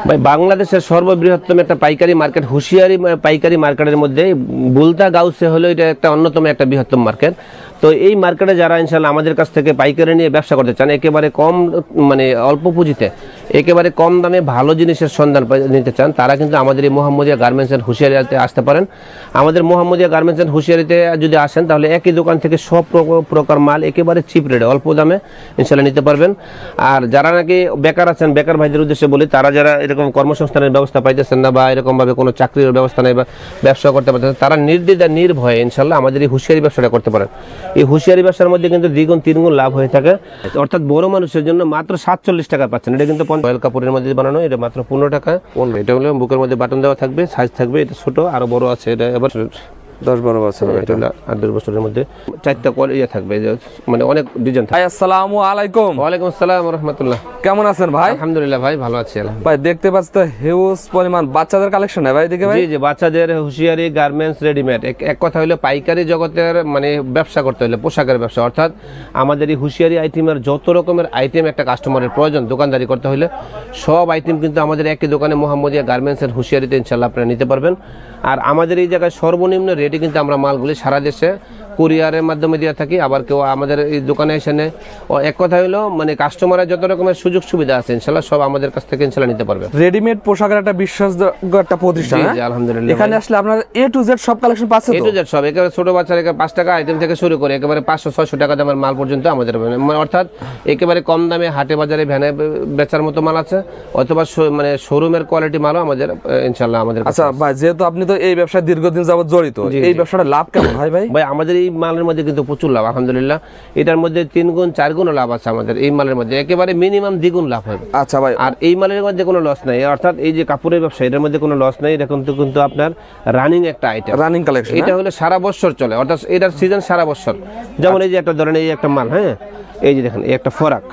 ভাই বাংলাদেশের সর্ববৃহত্তম একটা পাইকারি মার্কেট হুঁশিয়ারি পাইকারি মার্কেটের মধ্যে বুলতা গাউসে হলো এটা একটা অন্যতম একটা বৃহত্তম মার্কেট। তো এই মার্কেটে যারা ইনশাল্লাহ আমাদের কাছ থেকে পাইকারি নিয়ে ব্যবসা করতে চান, একেবারে কম মানে অল্প পুঁজিতে একেবারে কম দামে ভালো জিনিসের সন্ধান নিতে চান, তারা কিন্তু আমাদের এই মোহাম্মদিয়া গার্মেন্টস অ্যান্ড হুঁশিয়ারিতে আসতে পারেন। আমাদের মোহাম্মদিয়া গার্মেন্টস অ্যান্ড হুঁশিয়ারিতে যদি আসেন তাহলে একই দোকান থেকে সব প্রকার মাল একেবারে চিপ রেটে অল্প দামে ইনশাল্লাহ নিতে পারবেন। আর যারা নাকি বেকার আছেন, বেকার ভাইদের উদ্দেশ্যে বলি, তারা যারা এরকম কর্মসংস্থানের ব্যবস্থা পাইতেছেন না বা এরকমভাবে কোনো চাকরির ব্যবস্থা নেই বা ব্যবসা করতে পারতেছেন, তারা নির্দ্বিধা নির্ভয়ে ইনশাল্লাহ আমাদের এই হুঁশিয়ারি ব্যবসাটা করতে পারেন। এই হুঁশিয়ারি ব্যবসার মধ্যে কিন্তু দ্বিগুণ তিনগুণ লাভ হয়ে থাকে। অর্থাৎ বড় মানুষের জন্য মাত্র 47 টাকা পাচ্ছেন। এটা কিন্তু অয়েল কাপড়ের মধ্যে বানানো, এটা মাত্র 15 টাকা। এটা হলো বুকের মধ্যে বাটন দেওয়া থাকবে, সাইজ থাকবে, এটা ছোট আরো বড় আছে, এটা এবার 10-12 বছর, এটা 8-10 বছরের মধ্যে 4টা ইয়ে থাকবে, মানে অনেক ডিজাইন থাকবে। আসসালামু আলাইকুম। ওয়ালাইকুম আসসালাম ওয়া রাহমাতুল্লাহ। কেমন আছেন ভাই? আলহামদুলিল্লাহ ভাই, ভালো আছি। ভাই দেখতে পাচ্ছি তো হিউজ পরিমাণ বাচ্চাদের কালেকশন ভাই এদিকে ভাই। জি জি, বাচ্চাদের হুঁশিয়ারি গার্মেন্টস রেডিমেড। এক কথা হলো পাইকারি জগতের মানে ব্যবসা করতে হলে পোশাকের ব্যবসা, অর্থাৎ আমাদের এই হুঁশিয়ারি আইটেমের যত রকমের আইটেম একটা কাস্টমারের প্রয়োজন দোকানদারি করতে হলে সব আইটেম কিন্তু আমাদের একই দোকানে মোহাম্মদিয়া গার্মেন্টস এর হুঁশিয়ারিতে ইনশাল্লাহ আপনারা নিতে পারবেন। আর আমাদের এই জায়গায় সর্বনিম্ন রেটে কিন্তু আমরা মালগুলি সারা দেশে কুরিয়ারের মাধ্যমে দিয়ে থাকি। আবার কেউ আমাদের এই দোকানে এসে নেয়। এক কথা হলো মানে কাস্টমারের যত রকমের সুযোগ সুবিধা আছে ইনশাল্লাহ সব আমাদের কাছ থেকে ইনশাল্লাহ নিতে পারবে। রেডিমেড পোশাকের একটা বিশ্বাসযোগ্য একটা প্রতিষ্ঠান। জি আলহামদুলিল্লাহ। এখানে আসলে আপনার A to Z সব কালেকশন পাচ্ছেন। A to Z সব, একেবারে ছোট বাচ্চার 5 টাকা আইটেম থেকে শুরু করে একেবারে 500-600 টাকা দামের মাল পর্যন্ত আমাদের, মানে অর্থাৎ একেবারে কম দামে হাটে বাজারে ভ্যানে বেচার মতো মাল আছে, অথবা মানে শোরুমের কোয়ালিটি মালও আমাদের ইনশাল্লাহ আমাদের। আচ্ছা ভাই, যেহেতু আপনি তো এই ব্যবসায় দীর্ঘদিন যাবত জড়িত, এই ব্যবসাটা লাভ কেমন হয় ভাই? ভাই আমাদের এই মালের মধ্যে কিন্তু প্রচুর লাভ আলহামদুলিল্লাহ। এটার মধ্যে 3 গুণ 4 গুণ লাভ আছে আমাদের এই মালের মধ্যে, একেবারে মিনিমাম দ্বিগুণ লাভ হবে। আচ্ছা ভাই, আর এই মালের মধ্যে কোনো লস নাই, অর্থাৎ এই যে কাপড়ের ব্যবসা এটার মধ্যে কোনো লস নাই। এটা কিন্তু আপনার রানিং একটা আইটেম, রানিং কালেকশন। এটা হলো সারা বছর চলে, অর্থাৎ এটার সিজন সারা বছর। যেমন এই যে একটা ধরেন এই একটা মাল, হ্যাঁ এই যে দেখেন এই একটা ফরাক,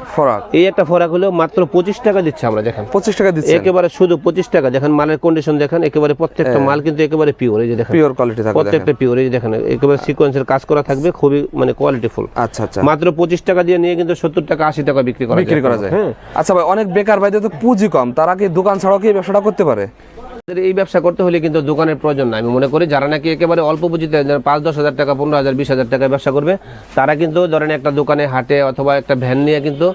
এই একটা ফরাক হলো মাত্র 25 টাকা দিচ্ছে আমরা। দেখেন 25 টাকা দিচ্ছে, একেবারে শুধু 25 টাকা। দেখেন মালের কন্ডিশন দেখেন, একেবারে প্রত্যেকটা মাল কিন্তু একেবারে পিওর। এই যে দেখেন পিওর কোয়ালিটি থাকবে, প্রত্যেকটা পিওর। এই যে দেখেন একেবারে সিকোয়েন্সের কাজ করা থাকবে, খুবই মানে কোয়ালিটিফুল। আচ্ছা আচ্ছা, মাত্র 25 টাকা দিয়ে নিয়ে কিন্তু 70 টাকা 80 টাকা বিক্রি করা যায়। হ্যাঁ আচ্ছা ভাই, অনেক বেকার ভাইদের তো পুঁজি কম, তারা কি দোকান ছাড়াও কি ব্যবসাটা করতে পারে? এই ব্যবসা করতে হলে কিন্তু দোকানের প্রয়োজন নাই। আমি মনে করি যারা নাকি একেবারে অল্প পুঁজিতে 5-10 হাজার টাকা, 15,000, 20,000 টাকা ব্যবসা করবে, তারা কিন্তু ধরেন একটা দোকানে হাটে অথবা একটা ভ্যান নিয়ে কিন্তু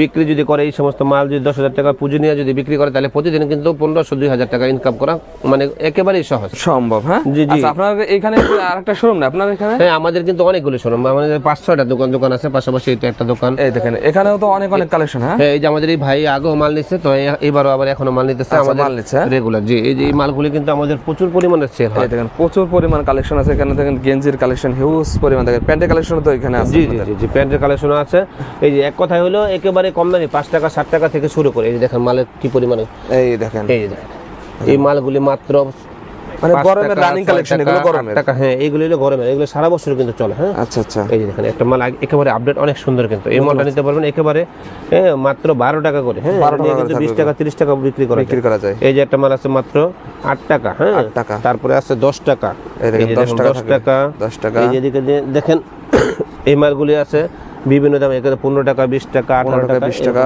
বিক্রি যদি করে, এই সমস্ত মাল যদি 10,000 টাকা পুঁজি নিয়ে যদি বিক্রি করে, তাহলে প্রতিদিন কিন্তু 1500-2000 টাকা ইনকাম করা মানে একেবারেই সহজ সম্ভব। হ্যাঁ জি জি। আচ্ছা, আপনার এখানে আরেকটা শোরুম না আপনার এখানে? হ্যাঁ আমাদের কিন্তু অনেকগুলো শোরুম, আমাদের 5-6টা দোকান আছে, পাশাপাশি এটা একটা দোকান। এই দেখেন এখানেও তো অনেক কালেকশন। হ্যাঁ এই যে আমাদের এই ভাই আগেও মাল নিচ্ছে, তো এবারও আবার এখনো মাল নিতেছে আমাদের রেগুলার। জি এই যে এই মালগুলি কিন্তু আমাদের প্রচুর পরিমাণে সেল হয়। দেখেন প্রচুর পরিমাণ কালেকশন আছে এখানে। দেখেন গেঞ্জির কালেকশন হিউজ পরিমাণ, দেখেন প্যান্টের কালেকশন তো এখানে আছে। জি জি জি, প্যান্টের কালেকশন আছে। এই যে এক কথাই হলো একেবারে কম দামে 5 টাকা 7 টাকা থেকে শুরু করে। এই যে দেখেন মালের কি পরিমাণে, এই দেখেন এই মালগুলি মাত্র মানে গরমের রানিং কালেকশন, এগুলো গরমের টাকা। হ্যাঁ এইগুলো হলো গরমের, এগুলো সারা বছর কিন্তু চলে। হ্যাঁ আচ্ছা আচ্ছা, এই যে দেখেন একটা মাল একেবারে আপডেট, অনেক সুন্দর কিন্তু এই মালটা নিতে পারবেন একেবারে মাত্র 12 টাকা করে। হ্যাঁ 12 টাকা কিন্তু 20 টাকা 30 টাকা বিক্রি করা যায়। এই যে একটা মাল আছে মাত্র 8 টাকা। হ্যাঁ 8 টাকা, তারপরে আছে 10 টাকা, এই দেখেন 10 টাকা। এই যে দিকে দেখেন এই মালগুলি আছে বিভিন্ন দামে, এখানে 15 টাকা, 20 টাকা, 18 টাকা, 20 টাকা।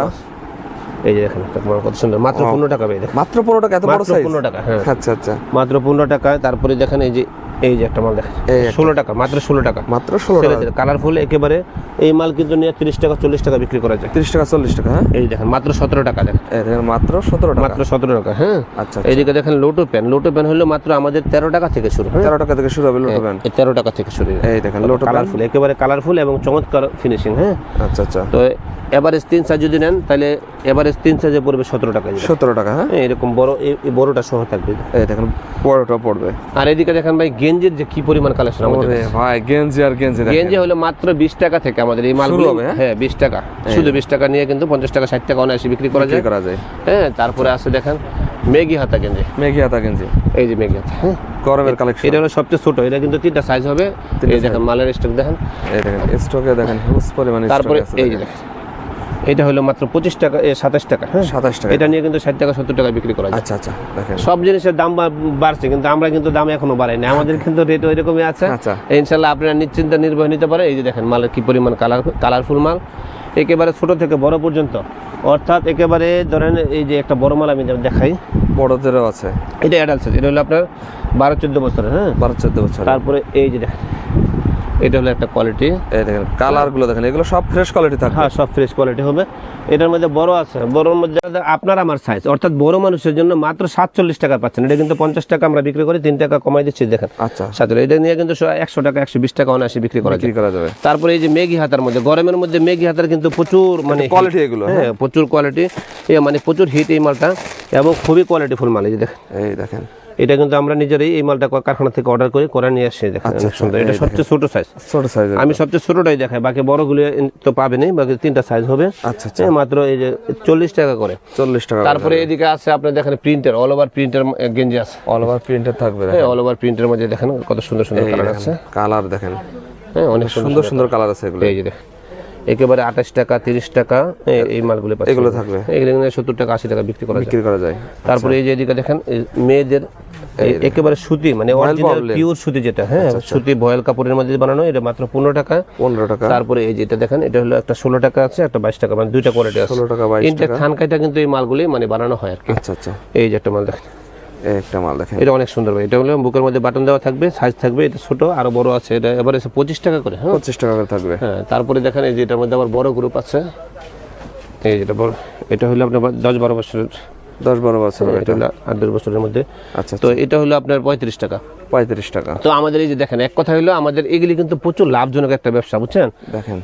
এই যে দেখেন একটা মাল কত সুন্দর, মাত্র 15 টাকা। মাত্র 15 টাকা, এত বড় সাইজ? 15 টাকা। হ্যাঁ আচ্ছা আচ্ছা, মাত্র 15 টাকা। তারপরে দেখেন এই যে একটা মাল দেখেন 16 টাকা, মাত্র 16 টাকা, মাত্র 16 টাকা। কালারফুল একেবারে। এই মাল কিন্তু নিয়ে 30 টাকা 40 টাকা বিক্রি করা যায়। 30 টাকা 40 টাকা। হ্যাঁ এই দেখেন মাত্র 17 টাকা। দেখেন এই দেখেন মাত্র 17 টাকা, মাত্র 17 টাকা। হ্যাঁ আচ্ছা। এইদিকে দেখেন লোটো প্যান হলো মাত্র আমাদের 13 টাকা থেকে শুরু। 13 টাকা থেকে শুরু হবে লোটো প্যান, 13 টাকা থেকে শুরু। এই দেখেন লোটো কালারফুল, একেবারে কালারফুল এবং চমৎকার ফিনিশিং। হ্যাঁ আচ্ছা আচ্ছা। তো এভারেজ 3 সাইজ যদি নেন তাহলে এভারেজ 3 সাইজে পড়বে 17 টাকা। 17 টাকা। হ্যাঁ এরকম বড়, এই বড়টা সহ থাকবে। এই দেখেন বড়টা পড়বে। আর এদিকে দেখেন ভাই গেঞ্জির যে কি পরিমাণ কালেকশন আমাদের। ওরে ভাই গেঞ্জি আর গেঞ্জি দেখেন, গেঞ্জি হলো মাত্র 20 টাকা থেকে আমাদের এই মালগুলো। হ্যাঁ 20 টাকা, শুধু 20 টাকা নিয়ে কিন্তু 50 টাকা 60 টাকা অনায়াসে বিক্রি করা যায়। হ্যাঁ তারপরে আছে দেখেন মেগি হাতা গেঞ্জি। এই যে মেগি হাতা, হ্যাঁ গরমের কালেকশন। এটা হলো সবচেয়ে ছোট, এটা কিন্তু 3টা সাইজ হবে। এই দেখেন মালের স্টক দেখেন, এই দেখেন স্টকে দেখেন হিউজ পরিমাণে স্টক আছে। তারপরে এই যে দেখেন এটা হলো মাত্র 25 টাকা, 27 টাকা। হ্যাঁ 27 টাকা। এটা নিয়ে কিন্তু 60 টাকা 70 টাকা বিক্রি করা যায়। আচ্ছা আচ্ছা, দেখেন সব জিনিসের দাম বাড়ছে, কিন্তু আমরা কিন্তু দাম এখনো বাড়াইনি, আমাদের কিন্তু রেট ওই রকমই আছে। আচ্ছা ইনশাআল্লাহ আপনারা নিশ্চিন্তে নির্ভয় নিতে পারে। এই যে দেখেন মালের কি পরিমাণ কালারফুল মাল। একেবারে ছোট থেকে বড় পর্যন্ত, অর্থাৎ একেবারে ধরেন এই যে একটা বড় মাল আমি দেখাই, বড়দেরও আছে। এটা অ্যাডাল্ট সাইজ, এটা হলো আপনার 12-14 বছরের, হ্যাঁ 12-14 বছর। তারপরে এই যে দেখেন, এটা হলো একটা কোয়ালিটি, এই দেখেন কালারগুলো দেখেন, এগুলো সব ফ্রেশ কোয়ালিটি থাকবে। হ্যাঁ সব ফ্রেশ কোয়ালিটি হবে। এটার মধ্যে বড় আছে, বড়র মধ্যে আপনার আমার সাইজ, অর্থাৎ বড় মানুষের জন্য মাত্র 47 টাকা পাচ্ছেন। এটা কিন্তু 50 টাকা আমরা বিক্রি করি, 3 টাকা কমাই দিচ্ছি দেখেন। আচ্ছা, 47, এটা নিয়ে কিন্তু 100 টাকা 120 টাকা অনায়াসে বিক্রি করা যাবে। তারপরে এই যে মেঘি হাতার মধ্যে, গরমের মধ্যে মেঘি হাতার কিন্তু প্রচুর মানে কোয়ালিটি, এগুলো হ্যাঁ প্রচুর কোয়ালিটি, মানে প্রচুর হিট এই মালটা, এবং খুবই কোয়ালিটিফুল মাল। এই যে দেখেন, এই দেখেন, এটা কিন্তু আমরা নিজেরাই এই মালটা কারখানা থেকে অর্ডার করে নিয়ে আসি। দেখেন অনেক সুন্দর, এটা সবচেয়ে ছোট সাইজ। ছোট সাইজ, আমি সবচেয়ে ছোটটাই দেখাই, বাকি বড়গুলো তো পাবেনই, বাকি 3টা সাইজ হবে। আচ্ছা আচ্ছা, মাত্র এই যে 40 টাকা করে। 40 টাকা। তারপরে এদিকে আছে আপনার দেখেন প্রিন্টার, অল ওভার প্রিন্টার গেঞ্জি আছে, অল ওভার প্রিন্টার থাকবে। হ্যাঁ অল ওভার প্রিন্টের মধ্যে দেখেন কত সুন্দর সুন্দর কালার আছে। কালার দেখেন, হ্যাঁ অনেক সুন্দর সুন্দর কালার আছে এগুলো। এই যে দেখেন, একেবারে 28 টাকা 30 টাকা এই মালগুলো পাচ্ছেন। এগুলো থাকবে, এগুলো 70 টাকা 80 টাকা বিক্রি করা যায়। তারপরে এই যে এদিকে দেখেন মেয়েদের একেবারে সুতি, মানে অরিজিনাল পিওর সুতি যেটা, হ্যাঁ সুতি ভয়েল কাপড়ের মধ্যে বানানো, এটা মাত্র 15 টাকা। তারপরে এই যেটা দেখেন, এটা হলো একটা 16 টাকা আছে, একটা 22 টাকা, মানে দুইটা কোয়ালিটি আছে। 16 টাকা 22 টাকা থানকাইটা কিন্তু এই মালগুলি মানে বানানো হয় আর কি। আচ্ছা আচ্ছা, এই যে একটা মাল দেখেন, একটা মাল দেখেন, এটা অনেক সুন্দর ভাই। এটা হলো বুকের মধ্যে বাটন দেওয়া থাকবে, সাইজ থাকবে, এটা ছোট আরো বড় আছে। এটা এবারে 25 টাকা করে, হ্যাঁ 25 টাকা করে থাকবে। হ্যাঁ তারপরে দেখেন এই যে এটার মধ্যে আবার বড় গ্রুপ আছে, এই যেটা বড়, এটা হলো আপনার 10-12 বছরের, 10-12 বছর, এটা হলো 8-10 বছরের মধ্যে। আচ্ছা, তো এটা হলো আপনার 35 টাকা। 35 টাকা। তো আমাদের এই যে দেখেন, এক কথা হলো আমাদের এগুলি কিন্তু প্রচুর লাভজনক একটা ব্যবসা, বুঝছেন। দেখেন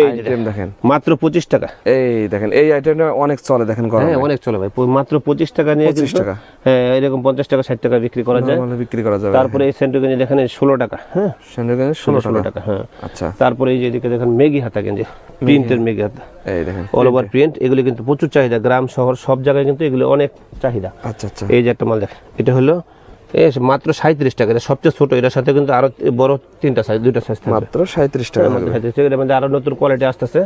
এই আইটেম দেখেন, মাত্র 25 টাকা। এই দেখেন, এই আইটেমটা অনেক চলে দেখেন, হ্যাঁ অনেক চলে ভাই, মাত্র 25 টাকা নিয়ে 25 টাকা, হ্যাঁ এরকম 50 টাকা 60 টাকা বিক্রি করা যায়, বিক্রি করা যাবে। তারপরে এই সেন্টু গেঞ্জি দেখেন 16 টাকা, হ্যাঁ সেন্টু গেঞ্জি 16 টাকা, হ্যাঁ। আচ্ছা, তারপরে এই যে এদিকে দেখেন মেঘি হাতা গেঞ্জি, প্রিন্টের মেঘি হাতা, এই দেখেন অল ওভার প্রিন্ট, এগুলো কিন্তু প্রচুর চাহিদা, গ্রাম শহর সব জায়গায় কিন্তু এগুলো অনেক চাহিদা। আচ্ছা আচ্ছা, এই যে একটা মাল দেখেন, এটা হলো মাত্র 37 টাকা, এটা সবচেয়ে ছোট, এটার সাথে কিন্তু আরো বড় 3টা সাইজ, 2টা সাইজ থাকবে, মাত্র 37 টাকা থাকবে। 37 টাকা, এর মধ্যে আরো নতুন কোয়ালিটি আসতেছে।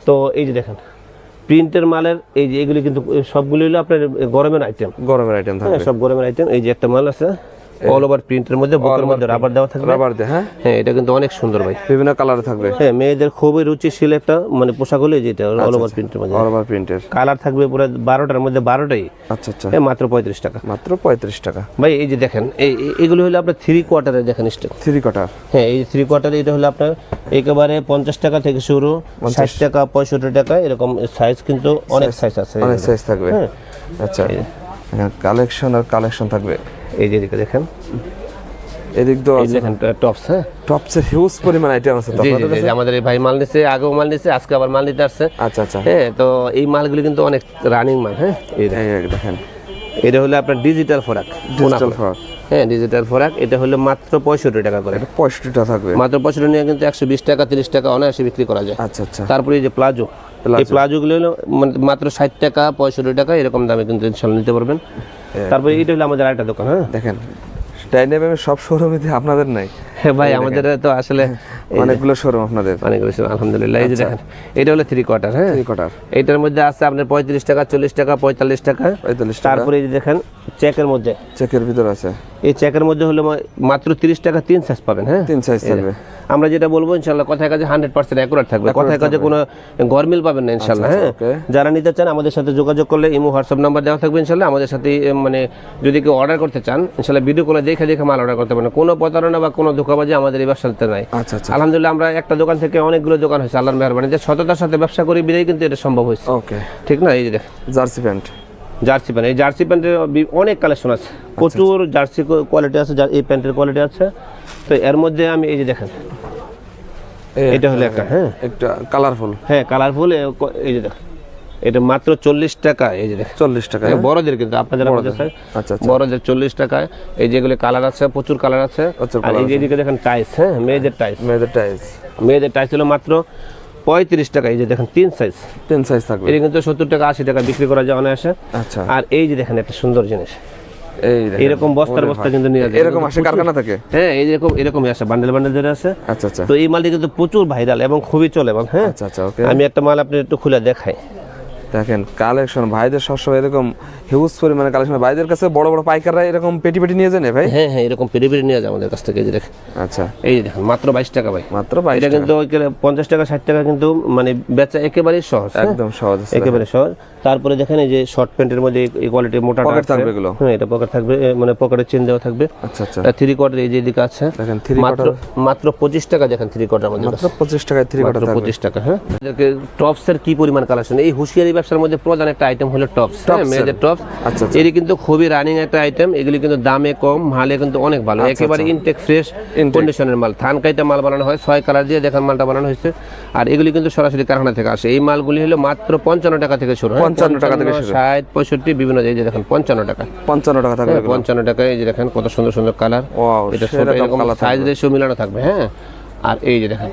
তো এই যে দেখেন প্রিন্টের মালের, এই যে এগুলি কিন্তু সবগুলো হলো আপনার গরমের আইটেম, থাকবে, সব গরমের আইটেম। এই যে একটা মাল আছে অল ওভার প্রিন্টের মধ্যে, বুকের মধ্যে রাবার দেওয়া থাকবে, হ্যাঁ হ্যাঁ এটা কিন্তু অনেক সুন্দর ভাই, বিভিন্ন কালারে থাকবে। হ্যাঁ মেয়েদের খুবই রুচিশীল একটা মানে পোশাক হলো যেটা অল ওভার প্রিন্টের মধ্যে, অল ওভার প্রিন্টের কালার থাকবে পুরো 12টার মধ্যে 12টাই। আচ্ছা আচ্ছা, মাত্র 35 টাকা, মাত্র 35 টাকা ভাই। এই যে দেখেন এগুলো হলো আপনার 3 কোয়ার্টারে দেখেন স্টেপ, 3 কোয়ার্টার, হ্যাঁ এই 3 কোয়ার্টারে এটা হলো আপনার একেবারে 50 টাকা থেকে শুরু, 60 টাকা 65 টাকা, এরকম সাইজ কিন্তু অনেক সাইজ আছে, অনেক সাইজ থাকবে। হ্যাঁ আচ্ছা, কালেকশন আর কালেকশন থাকবে। এই যে এদিকে দেখেন, এদিক তো দেখেন টপস, হ্যাঁ টপসের হিউজ পরিমাণ আইটেম আছে। জি জি জি, আমাদের এই ভাই মাল নিছে, আগেও মাল নিছে, আজকে আবার মাল নিতে আসছে। আচ্ছা আচ্ছা, হ্যাঁ তো এই মালগুলি কিন্তু অনেক রানিং মাল। হ্যাঁ এই দেখেন, এটা হলো আপনার ডিজিটাল ফরাক, হ্যাঁ ডিজিটাল ফরাক, এটা হলো মাত্র 65 টাকা করে, 65 টাকা থাকবে, মাত্র 65 নিয়ে কিন্তু 120 টাকা 30 টাকা অনায়াসে বিক্রি করা যায়। আচ্ছা আচ্ছা, তারপরে এই যে প্লাজো, এই প্লাজোগুলো হলো মাত্র 60 টাকা 65 টাকা এরকম দামে কিন্তু ইনশাআল্লাহ নিতে পারবেন। তারপরে এটা হলো আমাদের আরেকটা দোকান, হ্যাঁ দেখেন ডাইনামিক সব শোরুমে আপনাদের নাই? হ্যাঁ ভাই, আমাদের তো আসলে অনেকগুলো শোরুম আপনাদের, অনেকগুলো শোরুম আলহামদুলিল্লাহ। এই যে দেখেন, এটা হলো 3 কোয়ার্টার, হ্যাঁ 3 কোয়ার্টার, এটার মধ্যে আছে আপনার 35 টাকা 40 টাকা 45 টাকা। তারপরে এই যে দেখেন চেকের মধ্যে, চেকের ভিতর আছে, এই চেকের মধ্যে হলো মাত্র 30 টাকা 3 সাইজ পাবেন, হ্যাঁ 3 সাইজ থাকবে। আমরা যেটা বলবো ইনশাআল্লাহ কথায় কাজে 100% অ্যাকুরেট থাকবে, কথায় কাজে কোনো গরমিল পাবেন না ইনশাআল্লাহ। হ্যাঁ যারা নিতে চান আমাদের সাথে যোগাযোগ করলে ইমো হোয়াটসঅ্যাপ নাম্বার দেওয়া থাকবে ইনশাআল্লাহ, আমাদের সাথে মানে যদি কেউ অর্ডার করতে চান ইনশাআল্লাহ ভিডিও কলে দেখে দেখে মাল অর্ডার করতে পারেন, কোনো প্রতারণা বা কোনো ধোঁকাবাজি আমাদের এই ব্যবসাতে নাই। আচ্ছা আচ্ছা, আলহামদুলিল্লাহ আমরা একটা দোকান থেকে অনেকগুলো দোকান হয়েছে, আল্লাহর মেহেরবানি, যে সততার সাথে ব্যবসা করি বিধায় কিন্তু এটা সম্ভব হয়েছে। ওকে, ঠিক না? এই যে দেখেন জার্সি প্যান্ট, জার্সি প্যান্ট, এই জার্সি প্যান্টের অনেক কালেকশন আছে, প্রচুর জার্সি কোয়ালিটি আছে, এই প্যান্টের কোয়ালিটি আছে। তো এর মধ্যে আমি এই যে দেখেন এটা হলো একটা, হ্যাঁ একটা কালারফুল, হ্যাঁ কালারফুল, এই যে দেখেন এটা মাত্র 40 টাকা। এই যে দেখেন 40 টাকা বড়দের, কিন্তু আপনাদের আচ্ছা আচ্ছা, বড়দের 40 টাকায়। এই যেগুলো কালার আছে, প্রচুর কালার আছে। আর এই যে এদিকে দেখেন টাইস, হ্যাঁ মেয়েদের টাইস, মেয়েদের টাইস হলো মাত্র 35 টাকা। এই যে দেখেন 3 সাইজ থাকবে, এটা কিন্তু 70 টাকা 80 টাকা বিক্রি করা যায় অনায়াসে। আচ্ছা, আর এই যে দেখেন একটা সুন্দর জিনিস, এরকম বস্তার বস্তা কিন্তু নিয়ে যায়, এরকম আসে কারখানা থেকে, হ্যাঁ এরকমই আসে, বান্ডেল বান্ডেল ধরে আছে। আচ্ছা আচ্ছা, তো এই মালটি কিন্তু প্রচুর ভাইরাল এবং খুবই চলে। হ্যাঁ আচ্ছা আচ্ছা, ওকে, আমি একটা মাল আপনি একটু খুলে দেখাই। দেখেন কালেকশন ভাইদের সবসময় এরকম হিউজ পরিমাণে কালেকশন। ভাইদের কাছে বড় বড় পাইকাররা এরকম পেটি পেটি নিয়ে যায় ভাই? হ্যাঁ হ্যাঁ, এরকম পেরে পেরে নিয়ে যায় আমাদের কাছ থেকে। এই যে দেখেন, আচ্ছা, এই যে দেখেন মাত্র 22 টাকা ভাই। মাত্র 22 এটা কিন্তু 50 টাকা 60 টাকা কিন্তু মানে বেচা একেবারেই সহজ, একদম সহজ আছে। একেবারে সহজ। তারপরে দেখেন এই যে শর্ট প্যান্টের মধ্যে এই কোয়ালিটির মোটা পকেট থাকবে এগুলো। হ্যাঁ, এটা পকেট থাকবে, মানে পকেটে চেন দেওয়া থাকবে। আচ্ছা আচ্ছা, 3 কোয়ার্টার এই যে এদিকে আছে দেখেন 3 মাত্র মাত্র 25 টাকা। দেখেন 3 কোয়ার্টার আমাদের মাত্র 25 টাকায় 3 মাত্র 25 টাকা। হ্যাঁ, এদেরকে টপসের কি পরিমাণ কালেকশন। এই হুঁশিয়ারি ব্যবসার মধ্যে প্রধান একটা আইটেম হলো টপস, হ্যাঁ, মেয়েদের টপস। আচ্ছা এটি কিন্তু খুবই রানিং একটা আইটেম। এগুলি কিন্তু দামে কম, মালে কিন্তু অনেক ভালো, একেবারে ইনটেক ফ্রেশ কন্ডিশনের মাল। থানকাইতে মাল বানানো হয়, 6 কালার দিয়ে দেখেন মালটা বানানো হয়েছে। আর এগুলি কিন্তু সরাসরি কারখানা থেকে আসে। এই মালগুলি হলো মাত্র 55 টাকা থেকে শুরু, 55 টাকা থেকে শুরু, 60 65 বিভিন্ন, এই যে দেখেন 55 টাকা, 55 টাকা থাকবে। 55 টাকা। এই যে দেখেন কত সুন্দর সুন্দর কালার, ওয়াও, এটা ছোট এরকম সাইজ রেশিও মিলানো থাকবে। হ্যাঁ, আর এই যে দেখেন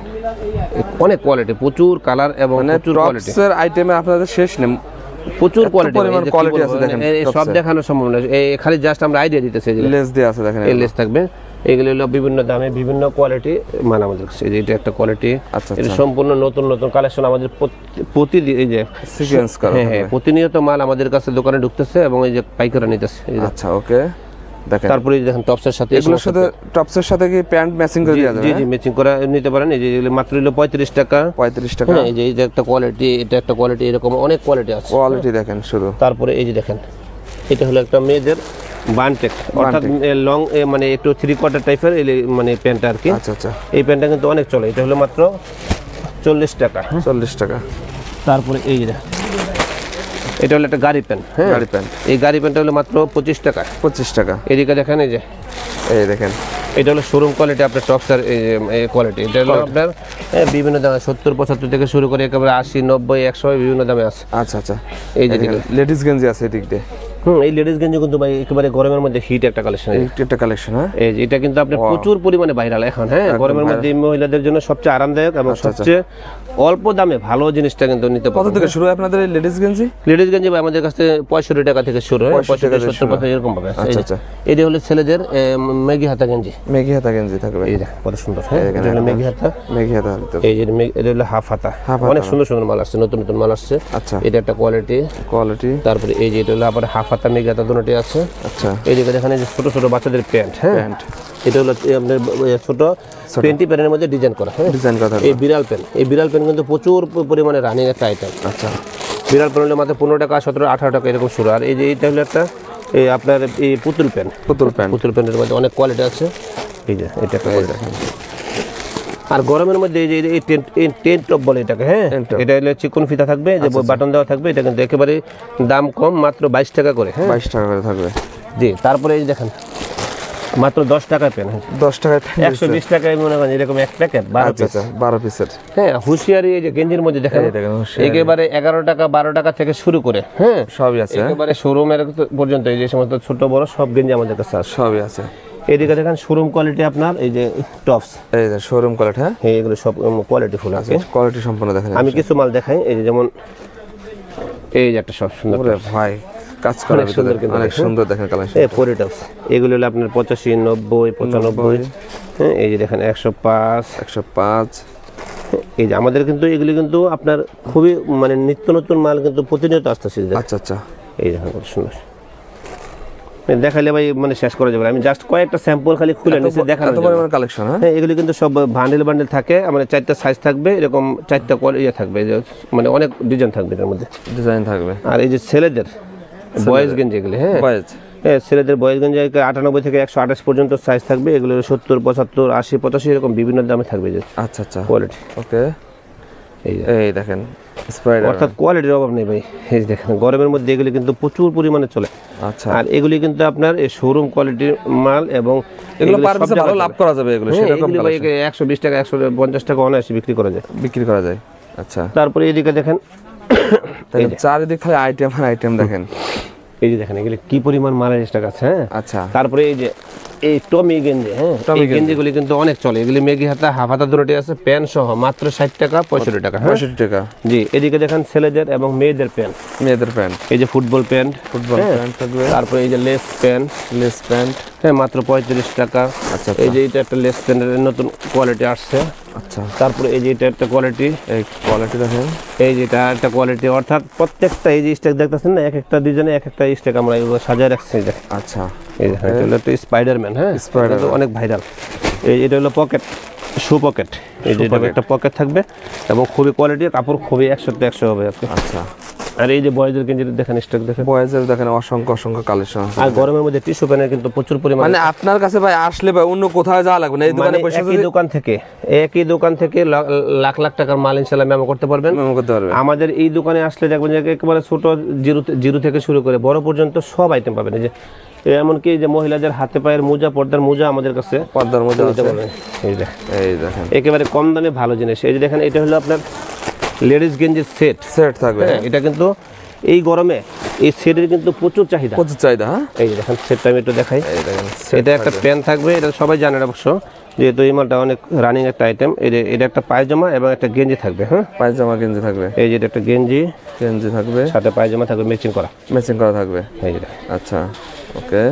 অনেক কোয়ালিটি, প্রচুর কালার এবং প্রচুর কোয়ালিটি। টপসের আইটেমে আপনাদের শেষ নেই, প্রচুর কোয়ালিটি আছে দেখেন। সব দেখানো সম্ভব না, এই খালি জাস্ট আমরা আইডিয়া দিতেছি। লেস দিয়ে আছে দেখেন, এই লেস থাকবে। এগুলো হলো বিভিন্ন দামে বিভিন্ন কোয়ালিটি মাল আমাদের কাছে। এই যে এটা একটা কোয়ালিটি, আচ্ছা এটা সম্পূর্ণ নতুন নতুন কালেকশন আমাদের প্রতিদিন, এই যে সিকোয়েন্স করা। হ্যাঁ, প্রতিনিয়ত মাল আমাদের কাছে দোকানে ঢুকতেছে এবং এই যে পাইকাররা নিতেছে। আচ্ছা, ওকে, দেখেন। তারপরে এই দেখেন টপসের সাথে, এগুলোর সাথে টপসের সাথে কি প্যান্ট ম্যাচিং করে দেওয়া যাবে? জি জি, ম্যাচিং করে নিতে পারেন। এই যে এগুলো মাত্র হলো 35 টাকা। 35 টাকা। হ্যাঁ, এই যে একটা কোয়ালিটি, এটা একটা কোয়ালিটি, এরকম অনেক কোয়ালিটি আছে। কোয়ালিটি দেখেন শুধু। তারপরে এই যে দেখেন, এটা হলো একটা মেয়েদের বানটেক, অর্থাৎ লং, মানে একটু 3 কোয়ার্টার টাইপের মানে প্যান্ট আর কি। আচ্ছা আচ্ছা, এই প্যান্টটা কিন্তু অনেক চলে। এটা হলো মাত্র 40 টাকা। 40 টাকা। তারপরে এই যে এটা হলো একটা গাড়ি প্যান্ট। হ্যাঁ, গাড়ি প্যান্ট। এই গাড়ি প্যান্টটা হলো মাত্র 25 টাকা। 25 টাকা। এদিকে দেখেন, এই যে এই দেখেন, এটা হলো শোরুম কোয়ালিটি আপনার টপসের এই কোয়ালিটি। এটা হলো আপনার বিভিন্ন দামে 70 75 থেকে শুরু করে একেবারে 80 90 100 বিভিন্ন দামে আছে। আচ্ছা আচ্ছা, এই যে লেডিস গেঞ্জি আছে এদিক দিয়ে। এই লেডিস গেঞ্জি কিন্তু ভাই একেবারে গরমের মধ্যে হিট একটা কালেকশন। একটা কালেকশন। হ্যাঁ, এই যে এটা কিন্তু আপনার প্রচুর পরিমাণে ভাইরাল এখন। হ্যাঁ, গরমের মধ্যে মহিলাদের জন্য সবচেয়ে আরামদায়ক এবং সবচেয়ে অল্প দামে ভালো জিনিসটা কিন্তু নিতে কত থেকে শুরু হয় আপনাদের এই লেডিস গেঞ্জি? লেডিস গেঞ্জি ভাই আমাদের কাছে 65 টাকা থেকে শুরু হয়, 65 70 এরকম ভাবে। আচ্ছা আচ্ছা, এটা হলো ছেলেদের মেগি হাতা গেঞ্জি। মেগি হাতা গেঞ্জি থাকবে। এই দেখেন কত সুন্দর। হ্যাঁ, এটা হলো মেগি হাতা। মেগি হাতা। এই যে এটা হলো হাফ হাতা। অনেক সুন্দর সুন্দর মাল আসছে, নতুন নতুন মাল আসছে। আচ্ছা, এটা একটা কোয়ালিটি। তারপরে এই যে এটা হলো আবার হাফ হাতা মেগি হাতা দুটোই আছে। আচ্ছা, এই দিকে দেখেন, এই যে ছোট ছোট বাচ্চাদের প্যান্ট। হ্যাঁ, এটা হলো আপনার ছোট পেন্টি প্যান্টের মধ্যে ডিজাইন করা। হ্যাঁ, ডিজাইন করা। এই বিড়াল প্যান্ট, এই বিড়াল প্যান্ট কিন্তু প্রচুর পরিমাণে রানিং একটা আইটেম। আচ্ছা, বিড়াল প্যান্ট হলো মাত্র 15 টাকা 17 18 টাকা এরকম শুরু। আর এই যে এইটা হলো একটা এই আপনার এই পুতুল প্যান্ট। পুতুল প্যান্টের মধ্যে অনেক কোয়ালিটি আছে। এই যে এটা একটা কোয়ালিটি। আর গরমের মধ্যে এই যে এই টেন্ট টপ বলে এটাকে। হ্যাঁ, এটা হলো চিকন ফিতা থাকবে, যে বাটন দেওয়া থাকবে। এটা কিন্তু একেবারে দাম কম, মাত্র 22 টাকা করে। হ্যাঁ, 22 টাকা করে থাকবে। জি, তারপরে এই দেখেন মাত্র 10 টাকায় পেন। 10 টাকায় 120 টাকায় মনে করেন এরকম এক প্যাকেট 12 পিস। 12 পিসের। হ্যাঁ, হুঁশিয়ারি এই যে গেঞ্জির মধ্যে দেখেন একেবারে 11 টাকা 12 টাকা থেকে শুরু করে। হ্যাঁ, সবই আছে, একেবারে শোরুমের পর্যন্ত এই যে সমস্ত ছোট বড় সব গেঞ্জি আমাদের কাছে আছে। সবই আছে। এদিকে দেখেন শোরুম কোয়ালিটি আপনার এই যে টপস। এই যে শোরুম কোয়ালিটি। হ্যাঁ, এগুলো সব কোয়ালিটি ফুল আছে, কোয়ালিটি সম্পূর্ণ দেখেন। আমি কিছু মাল দেখাই। এই যে যেমন এই যে একটা সব সুন্দর ভাই কাজ করা ভিতরে অনেক সুন্দর দেখেন কালেকশন। এই পরি টপস এগুলো হলো আপনার 85 90 95। হ্যাঁ, এই যে দেখেন 105 105। এই যে আমাদের কিন্তু এগুলি কিন্তু আপনার খুবই মানে নিত্য নতুন মাল কিন্তু প্রতিনিয়ত আসতেছে। আচ্ছা আচ্ছা, এই দেখেন কত সুন্দর। দেখাইলে ভাই মানে শেষ করা যাবে। আমি জাস্ট কয়েকটা স্যাম্পল খালি খুলে নিয়েছি দেখানোর জন্য। কালেকশন। হ্যাঁ, এগুলি কিন্তু সব বান্ডেল থাকে, মানে 4টা সাইজ থাকবে, এরকম 4টা ইয়ে থাকবে, মানে অনেক ডিজাইন থাকবে এর মধ্যে, ডিজাইন থাকবে। আর এই যে ছেলেদের বয়েজ গেঞ্জি এগুলি। হ্যাঁ, হ্যাঁ, ছেলেদের বয়েজ গেঞ্জি 98 থেকে 128 পর্যন্ত সাইজ থাকবে। এগুলো 70 75 80 85 এরকম বিভিন্ন দামে থাকবে। আচ্ছা আচ্ছা, কোয়ালিটি। ওকে, এই দেখেন অর্থাৎ কোয়ালিটির অভাব নেই ভাই। এই দেখেন গরমের মধ্যে এগুলি কিন্তু প্রচুর পরিমাণে চলে। আচ্ছা, আর এগুলি কিন্তু আপনার এই শোরুম কোয়ালিটির মাল এবং এগুলো পার পিসে ভালো লাভ করা যাবে। এগুলো সেরকম ভাই 120 টাকা 150 টাকা অনায়াসে বিক্রি করা যায়। আচ্ছা, তারপরে এদিকে দেখেন চারিদিক খালি আইটেম দেখেন। এই যে দেখেন এগুলি কি পরিমাণ মালের স্টক আছে। হ্যাঁ, আচ্ছা, তারপরে এই যে এই টমি গেঞ্জি। হ্যাঁ, এই গেঞ্জিগুলি কিন্তু অনেক চলে। এগুলি মেগি হাতা হাফ হাতা দুটোটি আছে, প্যান্ট সহ মাত্র 60 টাকা 65 টাকা। 65 টাকা। জি, এদিকে দেখেন ছেলেদের এবং মেয়েদের প্যান্ট। এই যে ফুটবল প্যান্ট থাকবে। তারপরে এই যে লেস প্যান্ট। হ্যাঁ, মাত্র 35 টাকা। আচ্ছা, এই যে এটা একটা লেস প্যান্টের নতুন কোয়ালিটি আসছে। আচ্ছা, তারপরে এই যে এটা একটা কোয়ালিটি, এই কোয়ালিটি দেখেন, এই যেটা একটা কোয়ালিটি, অর্থাৎ প্রত্যেকটা এই যে স্টেক দেখতেছেন না, এক একটা ডিজাইনে এক একটা স্টেক আমরা এইভাবে সাজায় রাখছি। এই যে আচ্ছা, এই যে এটা হলো একটা স্পাইডারম্যান, হ্যাঁ Spider-Man। এটা তো অনেক ভাইরাল। এই এটা হলো পকেট, শু পকেট, এই যে এটা একটা পকেট থাকবে এবং খুবই কোয়ালিটি, কাপড় খুবই 100 হবে আপনি। আচ্ছা। আর এই যে বয়েজের গেঞ্জি দেখেন, স্টক দেখেন, বয়েজের দেখেন অসংখ্য অসংখ্য কালেকশন আছে। আর গরমের মধ্যে টিস্যু প্যানের কিন্তু প্রচুর পরিমাণে, মানে আপনার কাছে ভাই আসলে ভাই অন্য কোথাও যাওয়া লাগবে না, এই দোকানে বসে একই দোকান থেকে লাখ লাখ টাকার মাল ইনশাআল্লাহ মেমো করতে পারবেন। মেমো করতে পারবে। আমাদের এই দোকানে আসলে দেখবেন যে একেবারে ছোট জিরো থেকে শুরু করে বড় পর্যন্ত সব আইটেম পাবেন। এই যে এমনকি যে মহিলাদের হাতে পায়ের মোজা, পর্দার মোজা আমাদের কাছে পর্দার মধ্যে আছে। এই যে এই দেখেন একেবারে কম দামে ভালো জিনিস। এই যে দেখেন এটা হলো আপনার লেডিস গেঞ্জির সেট, সেট থাকবে। এটা কিন্তু এই গরমে এই সেটের কিন্তু প্রচুর চাহিদা, প্রচুর চাহিদা। হ্যাঁ, এই যে দেখেন সেটটা আমি একটু দেখাই। এই দেখেন এটা একটা প্যান্ট থাকবে, এটা সবাই জানেন অবশ্য, যেহেতু এই মালটা অনেক রানিং একটা আইটেম। এটা একটা পায়জামা এবং একটা গেঞ্জি থাকবে। হ্যাঁ, পায়জামা গেঞ্জি থাকবে, এই যে এটা একটা গেঞ্জি গেঞ্জি থাকবে, সাথে পায়জামা থাকবে ম্যাচিং করা, ম্যাচিং করা থাকবে। এই যে আচ্ছা, ওকে।